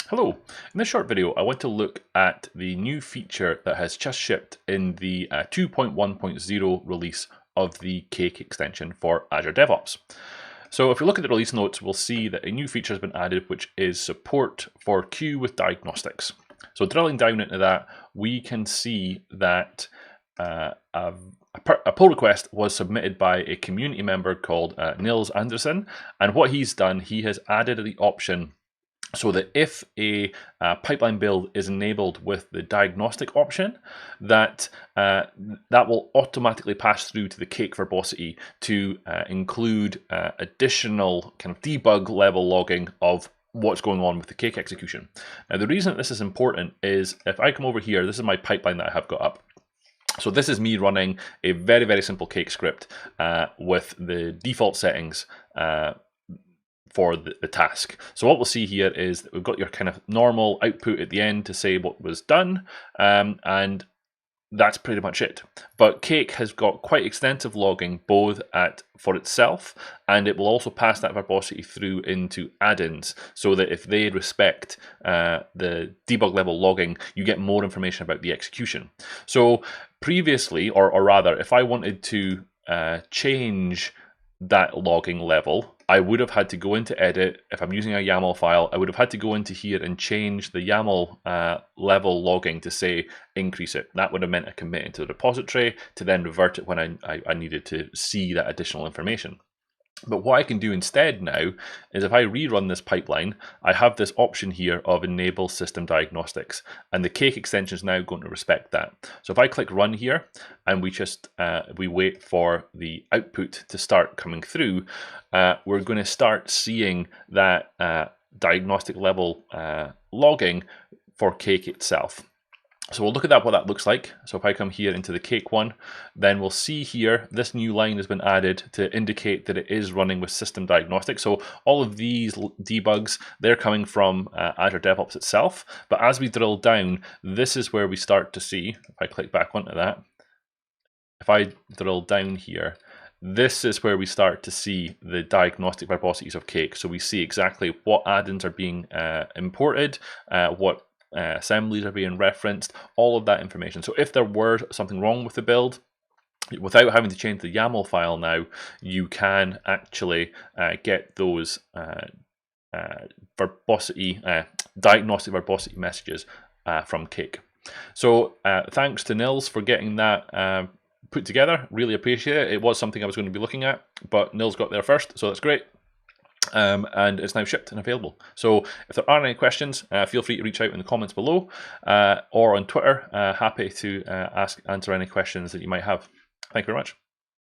Hello, in this short video I want to look at the new feature that has just shipped in the 2.1.0 release of the Cake extension for Azure DevOps. So if you look at the release notes, we'll see that a new feature has been added, which is support for queue with diagnostics. So drilling down into that, we can see that a pull request was submitted by a community member called Nils Anderson, and what he's done, he has added the option so that if a pipeline build is enabled with the diagnostic option, that will automatically pass through to the Cake verbosity to include additional kind of debug level logging of what's going on with the Cake execution. Now, the reason this is important is if I come over here, this is my pipeline that I have got up. So this is me running a very, very simple Cake script with the default settings for the task. So what we'll see here is that we've got your kind of normal output at the end to say what was done, and that's pretty much it. But Cake has got quite extensive logging both for itself, and it will also pass that verbosity through into add-ins, so that if they respect the debug level logging, you get more information about the execution. So previously, or rather, if I wanted to change that logging level, I would have had to go into edit. If I'm using a YAML file, I would have had to go into here and change the YAML level logging to say increase it. That would have meant a commit into the repository to then revert it when I needed to see that additional information. But what I can do instead now is if I rerun this pipeline, I have this option here of enable system diagnostics, and the Cake extension is now going to respect that. So if I click run here and we just we wait for the output to start coming through, we're going to start seeing that diagnostic level logging for Cake itself. So we'll look at what that looks like. So if I come here into the Cake one, then we'll see here this new line has been added to indicate that it is running with system diagnostics. So all of these debugs, they're coming from Azure DevOps itself. But as we drill down, this is where we start to see, if I click back onto that, if I drill down here, this is where we start to see the diagnostic verbosities of Cake. So we see exactly what add-ins are being imported, what assemblies are being referenced, all of that information. So if there were something wrong with the build, without having to change the YAML file now, you can actually get those diagnostic verbosity messages from Cake. So thanks to Nils for getting that put together. Really appreciate it. It was something I was going to be looking at, but Nils got there first, so that's great. And it's now shipped and available. So if there are any questions, feel free to reach out in the comments below or on Twitter. Happy to answer any questions that you might have. Thank you very much.